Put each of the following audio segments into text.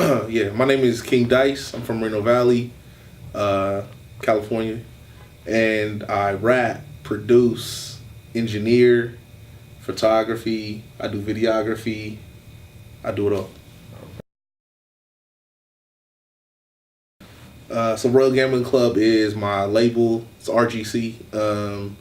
Yeah, my name is King Dice. I'm from Reno Valley, California, and I rap, produce, engineer, photography. I do videography. I do it all. So Royal Gambling Club is my label. It's RGC.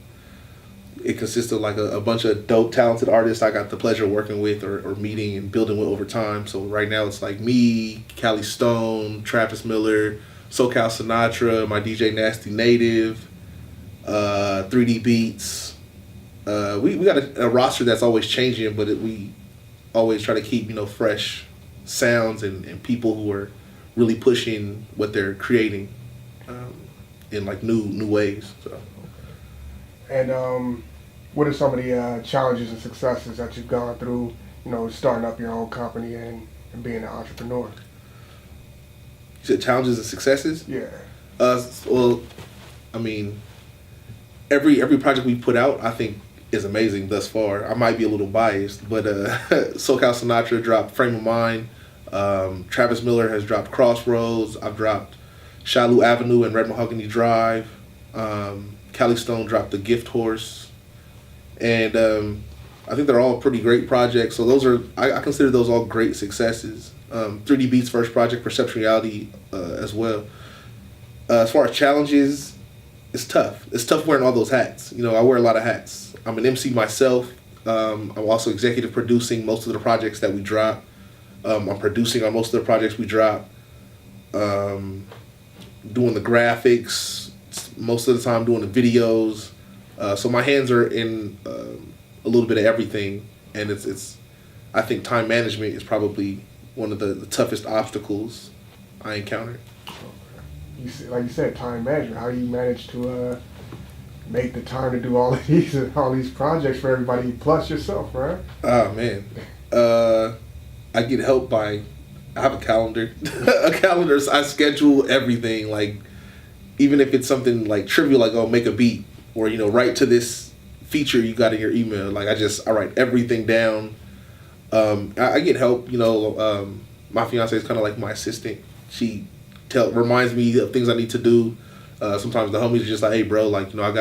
It consists of like a bunch of dope, talented artists I got the pleasure of working with or meeting and building with over time. So right now it's like me, Callie Stone, Travis Miller, SoCal Sinatra, my DJ Nasty Native, 3D Beats. We got a roster that's always changing, but we always try to keep fresh sounds and people who are really pushing what they're creating in like new ways. So. And what are some of the challenges and successes that you've gone through, starting up your own company and being an entrepreneur? You said challenges and successes? Yeah. Well, I mean, every project we put out, I think, is amazing thus far. I might be a little biased, but SoCal Sinatra dropped Frame of Mind. Travis Miller has dropped Crossroads. I've dropped Shalou Avenue and Red Mahogany Drive. Callie Stone dropped The Gift Horse. And I think they're all pretty great projects. So those are, I consider those all great successes. 3D Beats' first project, Perception Reality, as well. As far as challenges, it's tough. It's tough wearing all those hats. I wear a lot of hats. I'm an MC myself. I'm also executive producing most of the projects that we drop. I'm producing on most of the projects we drop. Doing the graphics, most of the time doing the videos. So my hands are in a little bit of everything, and it's I think time management is probably one of the toughest obstacles I encountered. Okay. Like you said, time management. How do you manage to make the time to do all of these projects for everybody plus yourself, right? Oh man, I get help I have a calendar. A calendar. So I schedule everything. Like even if it's something like trivial, like make a beat. Or write to this feature you got in your email. Like I write everything down. I get help. My fiance is kind of like my assistant. She reminds me of things I need to do. Sometimes the homies are just like, hey bro, like I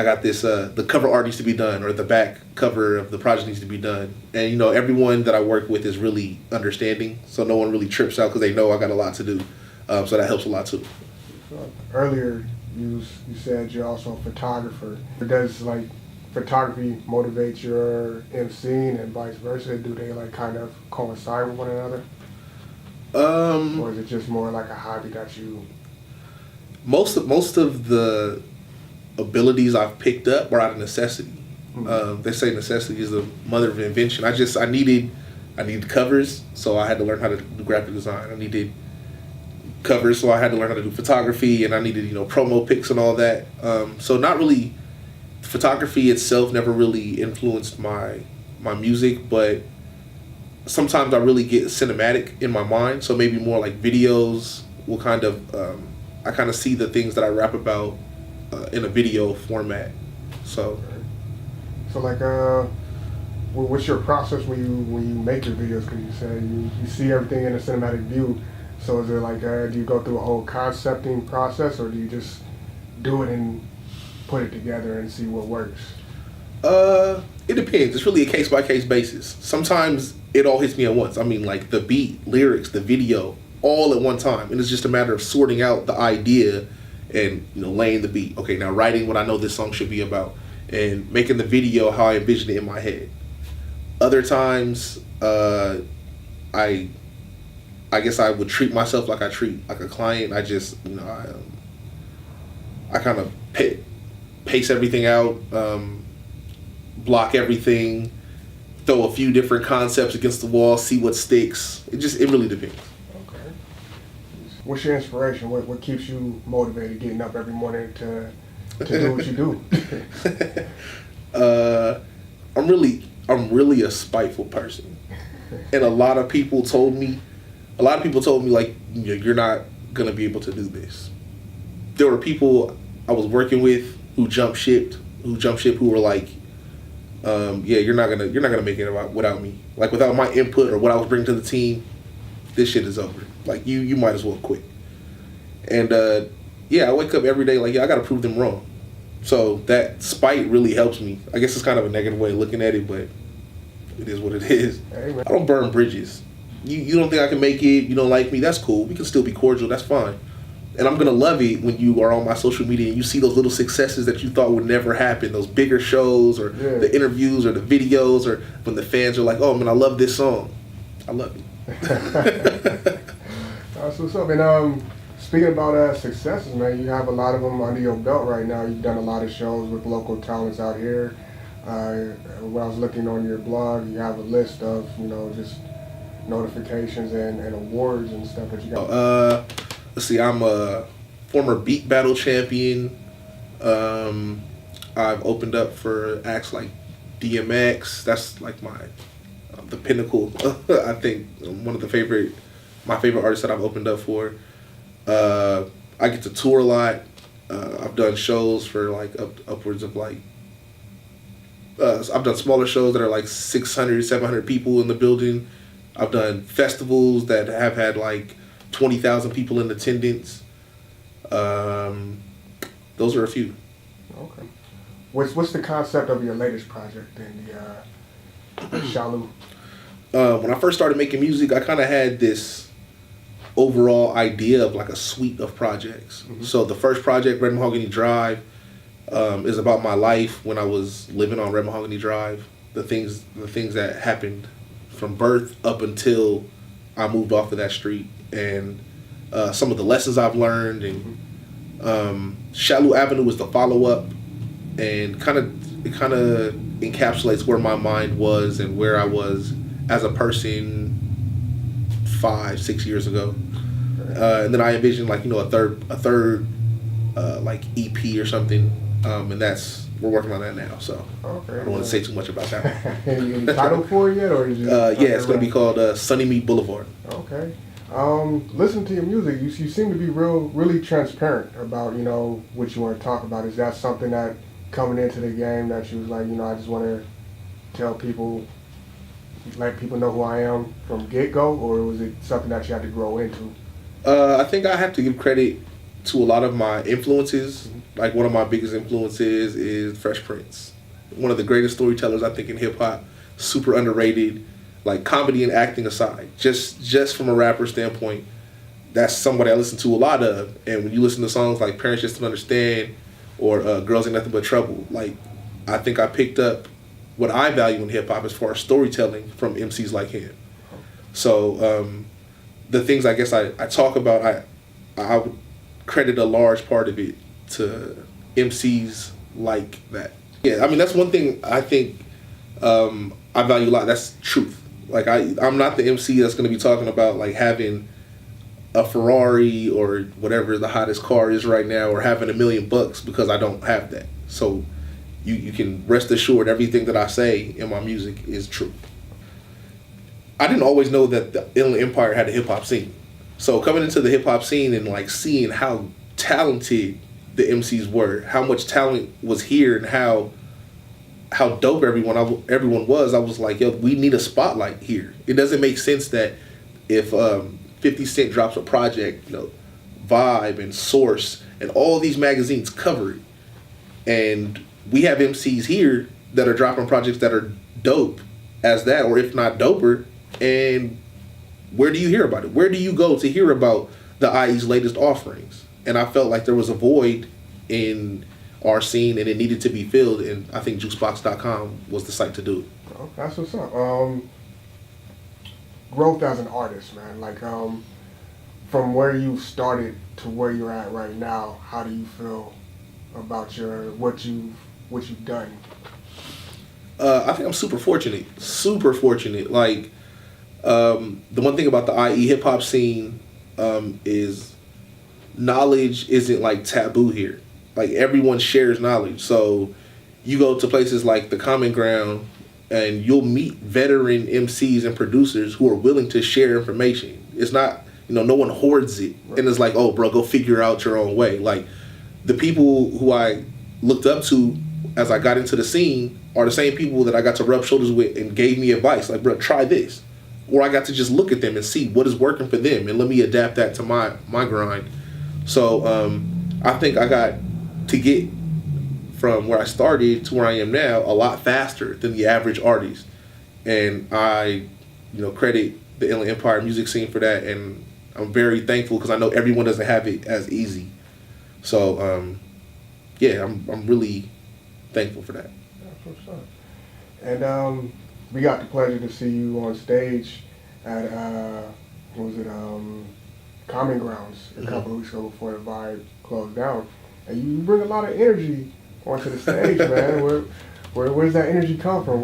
got this. The cover art needs to be done, or the back cover of the project needs to be done. And everyone that I work with is really understanding, so no one really trips out because they know I got a lot to do. So that helps a lot too. Earlier, you said you're also a photographer. Does photography motivate your MCing and vice versa? Do they kind of coincide with one another? Or is it just more like a hobby that you? Most of the abilities I've picked up are out of necessity. Mm-hmm. They say necessity is the mother of invention. I needed covers, so I had to learn how to do graphic design. I needed covers, so I had to learn how to do photography, and I needed promo pics and all that. So not really, photography itself never really influenced my music, but sometimes I really get cinematic in my mind. So maybe more like videos will kind of I kind of see the things that I rap about in a video format. So what's your process when you make your videos? Because you say you see everything in a cinematic view. So is it do you go through a whole concepting process, or do you just do it and put it together and see what works? It depends. It's really a case-by-case basis. Sometimes it all hits me at once. I mean, like the beat, lyrics, the video, all at one time. And it's just a matter of sorting out the idea and, laying the beat. Okay, now writing what I know this song should be about and making the video how I envision it in my head. Other times, I guess I would treat myself like I treat like a client. I just, I kind of pace everything out, block everything, throw a few different concepts against the wall, see what sticks. It really depends. Okay. What's your inspiration? What keeps you motivated getting up every morning to do what you do? I'm really a spiteful person. And a lot of people told me like, you're not gonna be able to do this. There were people I was working with who jumped ship who were like, you're not gonna make it without me. Like without my input or what I was bringing to the team, this shit is over. Like you might as well quit. And I wake up every day like, I gotta prove them wrong. So that spite really helps me. I guess it's kind of a negative way of looking at it, but it is what it is. Hey, I don't burn bridges. You don't think I can make it, you don't like me, that's cool. We can still be cordial, that's fine. And I'm gonna love it when you are on my social media and you see those little successes that you thought would never happen, those bigger shows or the interviews or the videos, or when the fans are like, oh man, I love this song. I love it. That's what's up. And speaking about successes, man, you have a lot of them under your belt right now. You've done a lot of shows with local talents out here. When I was looking on your blog, you have a list of, just notifications and awards and stuff that you got. Let's see, I'm a former beat battle champion. I've opened up for acts like DMX. That's like the pinnacle. I think one of my favorite artists that I've opened up for. I get to tour a lot. I've done shows for like upwards of like. I've done smaller shows that are like 600, 700 people in the building. I've done festivals that have had like 20,000 people in attendance. Those are a few. Okay. What's the concept of your latest project in the Shalu? When I first started making music, I kind of had this overall idea of like a suite of projects. Mm-hmm. So the first project, Red Mahogany Drive, is about my life when I was living on Red Mahogany Drive. The things that happened from birth up until I moved off of that street, and some of the lessons I've learned. And Shalu Avenue was the follow-up, and it kind of encapsulates where my mind was and where I was as a person 5-6 years ago. And then I envisioned like a third like EP or something, and we're working on that now. So okay, I don't want to say too much about that one. Any title for it yet, or is it? It's going to be called Sunny Meat Boulevard. Okay. Listen to your music. You seem to be really transparent about what you want to talk about. Is that something that coming into the game that you was like, I just want to tell people, let people know who I am from get-go, or was it something that you had to grow into? I think I have to give credit to a lot of my influences. Mm-hmm. Like one of my biggest influences is Fresh Prince. One of the greatest storytellers I think in hip hop, super underrated. Like comedy and acting aside, just from a rapper standpoint, that's somebody I listen to a lot of. And when you listen to songs like Parents Just Don't Understand or Girls Ain't Nothing But Trouble, like I think I picked up what I value in hip hop as far as storytelling from MCs like him. So the things I guess I talk about, I would credit a large part of it to MCs like that. Yeah, I mean that's one thing I think I value a lot. That's truth. Like I'm not the MC that's going to be talking about like having a Ferrari or whatever the hottest car is right now, or having $1 million, because I don't have that. So you can rest assured everything that I say in my music is true. I didn't always know that the Inland Empire had a hip hop scene. So coming into the hip hop scene and like seeing how talented the MCs were, how much talent was here, and how dope everyone was, I was like, yo, we need a spotlight here. It doesn't make sense that if 50 Cent drops a project, Vibe and Source and all these magazines cover it, and we have MCs here that are dropping projects that are dope as that, or if not doper, and where do you hear about it? Where do you go to hear about the IE's latest offerings? And I felt like there was a void in our scene, and it needed to be filled, and I think juicebox.com was the site to do it. Oh, that's what's up. Growth as an artist, man. Like, from where you started to where you're at right now, how do you feel about what you've done? I think I'm super fortunate. Like, the one thing about the IE hip hop scene is knowledge isn't like taboo here. Like everyone shares knowledge. So you go to places like the Common Ground and you'll meet veteran MCs and producers who are willing to share information. It's not, no one hoards it. Right. And it's like, oh, bro, go figure out your own way. Like the people who I looked up to as I got into the scene are the same people that I got to rub shoulders with and gave me advice. Like, bro, try this. or I got to just look at them and see what is working for them, and let me adapt that to my grind. So I think I got to get from where I started to where I am now a lot faster than the average artist, and I, credit the Inland Empire music scene for that, and I'm very thankful because I know everyone doesn't have it as easy. So yeah, I'm really thankful for that. Yeah, for sure. And we got the pleasure to see you on stage at Common Grounds a couple of weeks ago before the Vibe closed down, and you bring a lot of energy onto the stage, man. Where's that energy come from?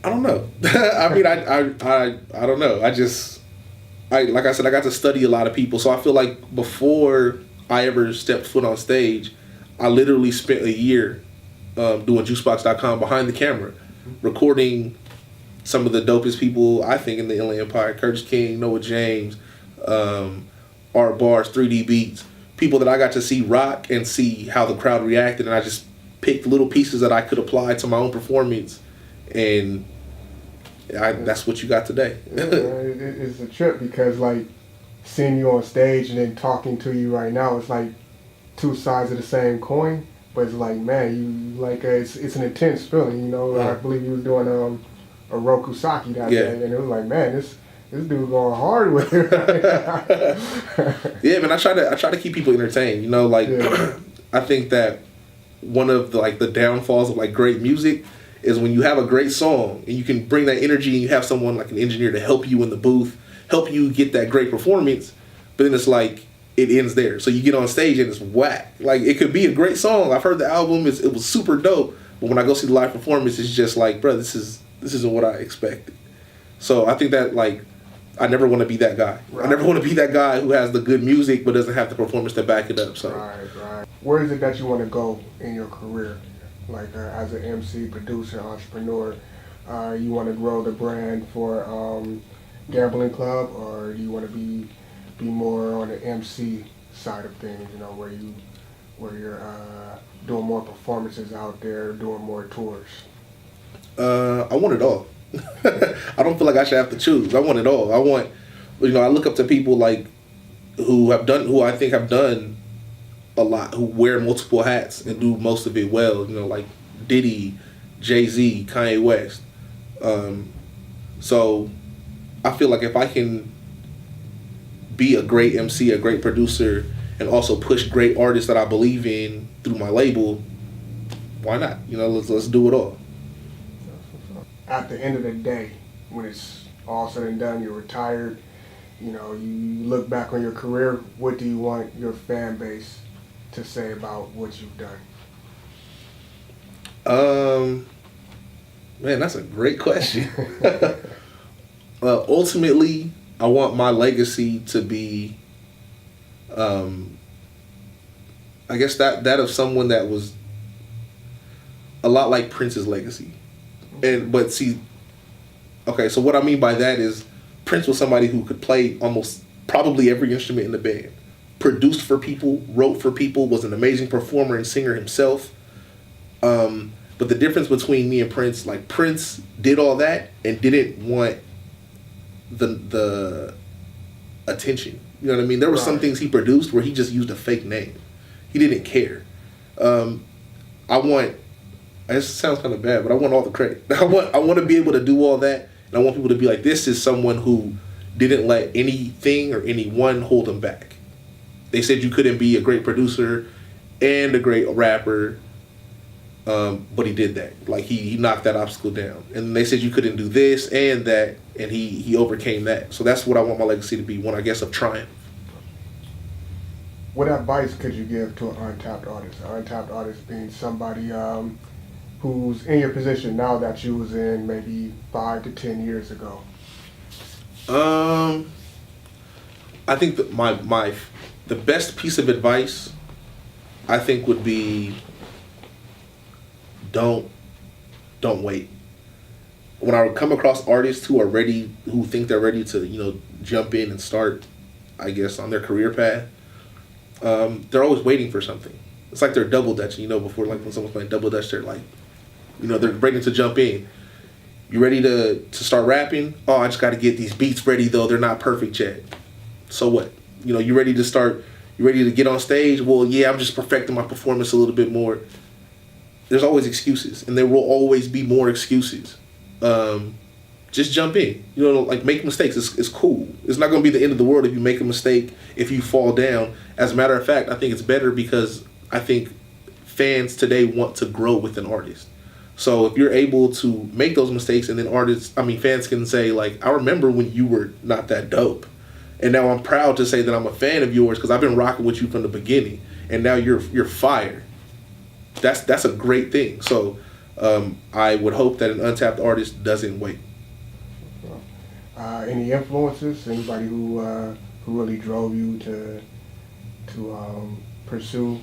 I don't know. I mean, I don't know. Like I said, I got to study a lot of people, so I feel like before I ever stepped foot on stage, I literally spent a year doing Juicebox.com behind the camera, recording some of the dopest people I think in the Inland Empire: Curtis King, Noah James, Art Bars, 3D Beats, people that I got to see rock and see how the crowd reacted, and I just picked little pieces that I could apply to my own performance, and that's what you got today. It's a trip because, like, seeing you on stage and then talking to you right now, it's like two sides of the same coin. But it's like, man, it's an intense feeling, Yeah. I believe you was doing a Roku Saki that day, and it was like, man, this dude going hard with it. Yeah, man, I try to keep people entertained. Yeah. I think that one of the downfalls of great music is when you have a great song and you can bring that energy and you have someone like an engineer to help you in the booth, help you get that great performance, but then it's like it ends there. So you get on stage and it's whack. Like, it could be a great song. I've heard the album, it was super dope, but when I go see the live performance, it's just like, bro, this isn't what I expected. So I think that I never want to be that guy. Right. I never want to be that guy who has the good music but doesn't have the performance to back it up. So Right. Where is it that you want to go in your career? As an MC, producer, entrepreneur, you want to grow the brand for Gambling Club, or do you want to be more on the MC side of things? Where you're doing more performances out there, doing more tours. I want it all. I don't feel like I should have to choose. I want it all. I look up to people who I think have done a lot, who wear multiple hats and do most of it well, like Diddy, Jay-Z, Kanye West. So I feel like if I can be a great MC, a great producer, and also push great artists that I believe in through my label, why not? Let's do it all. At the end of the day, when it's all said and done, you're retired, you look back on your career, what do you want your fan base to say about what you've done? Man, that's a great question. Ultimately, I want my legacy to be, I guess that of someone that was a lot like Prince's legacy. But see, okay, so what I mean by that is Prince was somebody who could play almost probably every instrument in the band, produced for people, wrote for people, was an amazing performer and singer himself. But the difference between me and Prince, Prince did all that and didn't want the attention. You know what I mean? There were some things he produced where he just used a fake name. He didn't care. It sounds kind of bad, but I want all the credit. I want to be able to do all that, and I want people to be like, this is someone who didn't let anything or anyone hold him back. They said you couldn't be a great producer and a great rapper, but he did that. He knocked that obstacle down. And they said you couldn't do this and that, and he overcame that. So that's what I want my legacy to be, one, I guess, of triumph. What advice could you give to an untapped artist? An untapped artist being somebody who's in your position now that you was in maybe 5 to 10 years ago. I think that the best piece of advice I think would be don't wait. When I come across artists who think they're ready to jump in and start, I guess, on their career path, they're always waiting for something. It's like they're double dutching, before when someone's playing double dutch, they're they're ready to jump in. You ready to start rapping? Oh, I just got to get these beats ready though. They're not perfect yet. So what? You know, you ready to start? You ready to get on stage? Well, yeah, I'm just perfecting my performance a little bit more. There's always excuses, and there will always be more excuses. Just jump in. You know, like, make mistakes. It's cool. It's not going to be the end of the world if you make a mistake, if you fall down. As a matter of fact, I think it's better because I think fans today want to grow with an artist. So if you're able to make those mistakes and then fans can say, like, I remember when you were not that dope. And now I'm proud to say that I'm a fan of yours because I've been rocking with you from the beginning. And now you're fire. That's a great thing. So I would hope that an Untapped artist doesn't wait. Any influences? Anybody who really drove you to pursue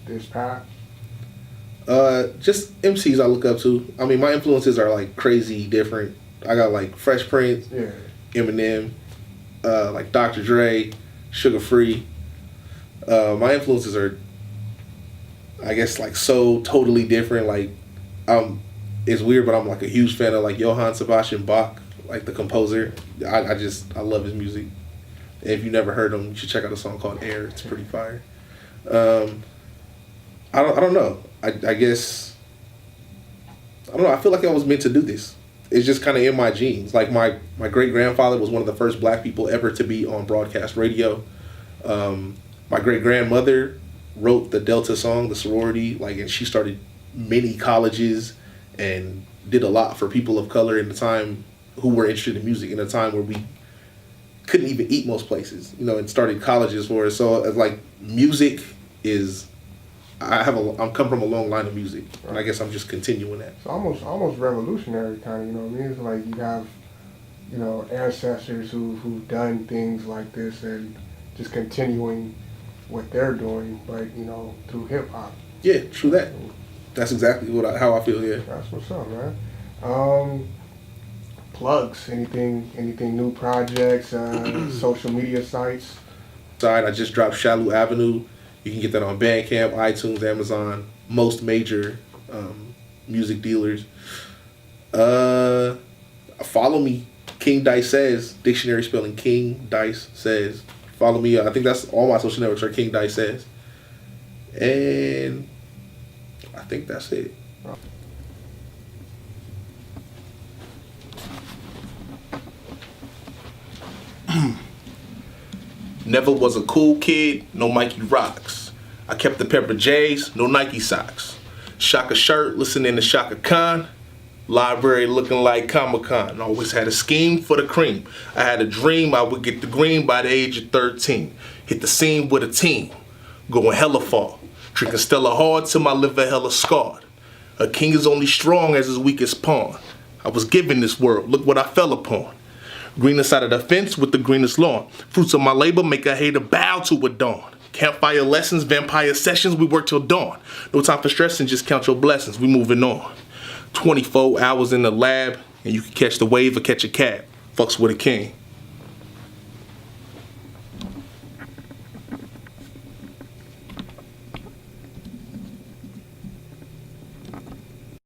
this path? Just MCs I look up to. I mean, my influences are like crazy different. I got like Fresh Prince, Yeah. Eminem, like Dr. Dre, Sugar Free. My influences are, I guess, like so totally different. Like, it's weird, but I'm like a huge fan of like Johann Sebastian Bach, like the composer. I love his music. And if you never heard him, you should check out a song called Air. It's pretty fire. I don't know. I guess, I don't know. I feel like I was meant to do this. It's just kind of in my genes. Like my great-grandfather was one of the first black people ever to be on broadcast radio. My great-grandmother wrote the Delta song, the sorority, like, and she started many colleges and did a lot for people of color in the time who were interested in music in a time where we couldn't even eat most places, you know, and started colleges for us. So like music is, I'm come from a long line of music, and I guess I'm just continuing that. It's almost revolutionary kind of, you know what I mean? It's like you have, you know, ancestors who've done things like this and just continuing what they're doing, but, you know, through hip hop. Yeah, true that. That's exactly how I feel. Yeah. That's what's up, man. Plugs, anything new projects, social media sites. I just dropped Shallow Avenue. You can get that on Bandcamp, iTunes, Amazon, most major music dealers. Follow me, King Dice Says, dictionary spelling King Dice Says. Follow me. I think that's all my social networks are King Dice Says. And I think that's it. Never was a cool kid, no Mikey rocks. I kept the Pepper J's, no Nike socks. Shaka shirt, listening to Shaka Khan. Library looking like Comic-Con. Always had a scheme for the cream. I had a dream I would get the green by the age of 13. Hit the scene with a team. Going hella far. Drinking Stella hard till my liver hella scarred. A king is only strong as his weakest pawn. I was given this world, look what I fell upon. Greenest side of the fence with the greenest lawn. Fruits of my labor make a hater bow to a dawn. Campfire lessons, vampire sessions, we work till dawn. No time for stressing, just count your blessings, we moving on. 24 hours in the lab, and you can catch the wave or catch a cab. Fucks with a king.